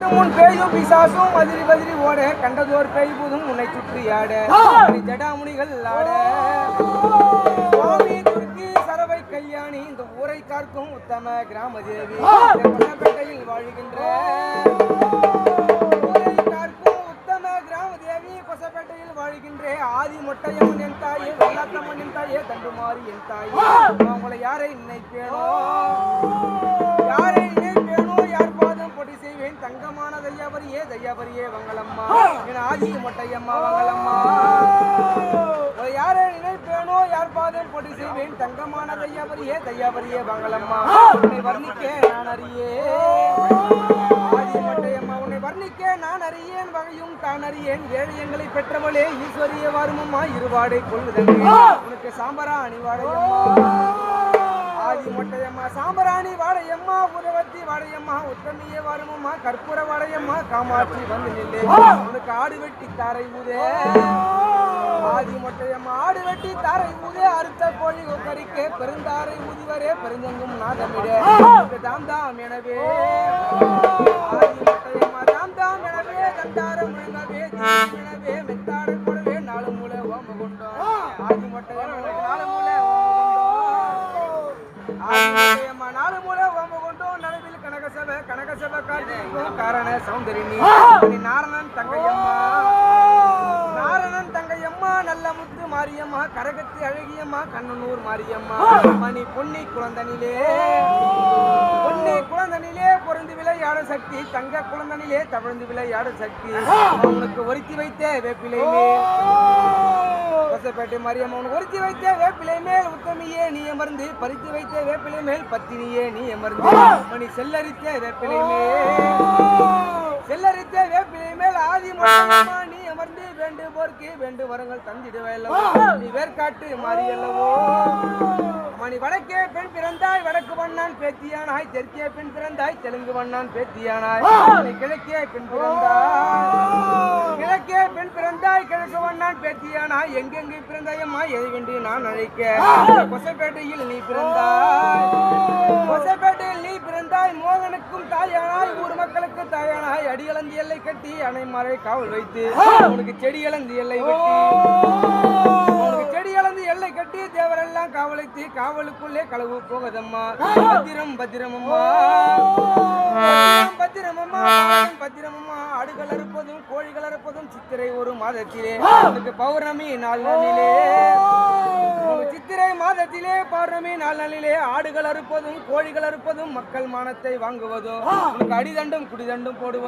முன் பேயும் பிசாசும் மதிரி மதிரி ஓட கண்டதோர் பேய் புதும் உன்னை சுற்றி ஆட ஜடாமுனிகள் ஆட சுவாமி துர்க்கி சரவை கல்யாணி இந்த ஊரை காக்கும் உத்தம கிராம தேவி கொசப்பேட்டையில் வாழ்கின்ற ஊரை காக்கும் உத்தம கிராம தேவி கொசப்பேட்டையில் வாழ்கின்ற ஆதி மொட்டையம்மன் என் தாயே வெள்ளாத்தம்மன் என் தாயே தண்டுமாறி என் தாயே உங்களை யாரை நினைப்பேனோ யாரை நினைப்பேனோ யார் பாதம் பொடி செய்வேன் தங்கமான தையாபரியே தையாபரியே வங்களம்மா என் ஆதி மொட்டையம்மா வங்களம்மா யாரை நினைப்பேனோ யார் பாதம் பொடி செய்வேன் தங்கமான தையாபரியே தையாபரியே வங்களம்மா உன்னை வர்ணிக்க நான் அறியே ஆதி மொட்டையம்மா உன்னை வர்ணிக்க நான் அறியேன் வகையும் தான் அறியேன் ஏழு எங்களை பெற்றவளே ஈஸ்வரிய வருமம்மா இருவாடை கொள்ளுதங்க உனக்கு சாம்பரா அணிவாடையம்மா ஆதி மொட்டையம்மா சாம்பராணி வாடையம்மா புதவத்தி வாடையம்மா உத்தமிய வருமம்மா கற்பூர வாடையம்மா காமாட்சி வந்து நில்லே உனக்கு ஆடு வெட்டி தாரை ஊதே ஆதி மொட்டையம்மா ஆடு வெட்டி தாரை ஊதே அறுத்த கோழி கறிக்க பெருந்தாரை ஊதிவரே பெருந்தங்கும் நாதமிடே தாம் தாம் எனவே ஆதி மொட்டையம்மா தாம் தாம் எனவே தந்தார முழங்கவே எனவே மெத்தாட கூடவே நாலு மூளை ஓம கொண்டோம் ஆதி மொட்டையம்மா நாலு மூளை ஆதிமொட்டையம்மா நாலு மூலை ஓம கொண்டோம் நடுவில் கனகசபை காட்டிருக்கும் காரண சௌந்தரினி நாரணன் தங்கையம்மா நல்ல முத்து மாரியம்மா கரகத்து அழகியம்மா கண்ணனூர் மாரியம்மா மணி பொன்னி குழந்தனிலே பொருந்து விளையாட சக்தி தங்க குழந்தனிலே தவழ்ந்து விளையாட சக்தி உனக்கு ஒருத்தி வைத்த வேப்பிலை கொசப்பேட்டை மாரியம்மா உனக்கு ஒருத்தி வைத்த வேப்பிலை மேல் உத்தமியே நீ அமர்ந்து பறித்து வைத்த வேப்பிலை மேல் பத்தினியே நீ அமர்ந்து மணி செல்லரித்த வேப்பிலை மேல் ஆதி மொட்டையம்மா நீ அமர்ந்து வேண்டு போர்க்கு வேண்டு வரங்கள் தந்திடுவல்லவோ நீ வேர்காட்டு மாறியல்லவோ மணி வடக்கே பெண் பிறந்தாய் வடக்கு வண்ணான் பேத்தியானாய் தெற்கே பெண் பிறந்தாய் தெலுங்கு வண்ணான் பேத்தியானாய் கிழக்கே பெண் பிறந்தாய் கிழக்கு வண்ணான் பேத்தியானாய் எங்கெங்கு பிறந்தாயம்மா எதை வென்று நான் அழைக்க கொசப்பேட்டையில் நீ பிறந்தாய் மோகனுக்கும் தாயானாய் ஊர் மக்களுக்கு தாயானாய் அடியளந்து எல்லை கட்டி அணைமறை காவல் வைத்து உனக்கு செடி இழந்து எல்லை கட்டி தேவரெல்லாம் காவலைத்து காவலுக்குள்ளே களவு போகதம்மா பத்திரமம்மா ஆடுகள் அறுப்பதும் கோழிகள் அறுப்பதும் சித்திரை ஒரு மாதத்திலே உனக்கு பௌர்ணமி நாளிலே ஆடுகள் அறுப்பதும் கோழிகள் அறுப்பதும் மக்கள் மானத்தை வாங்குவதும் உனக்கு அடிதண்டும் குடிதண்டும் போடுவோம்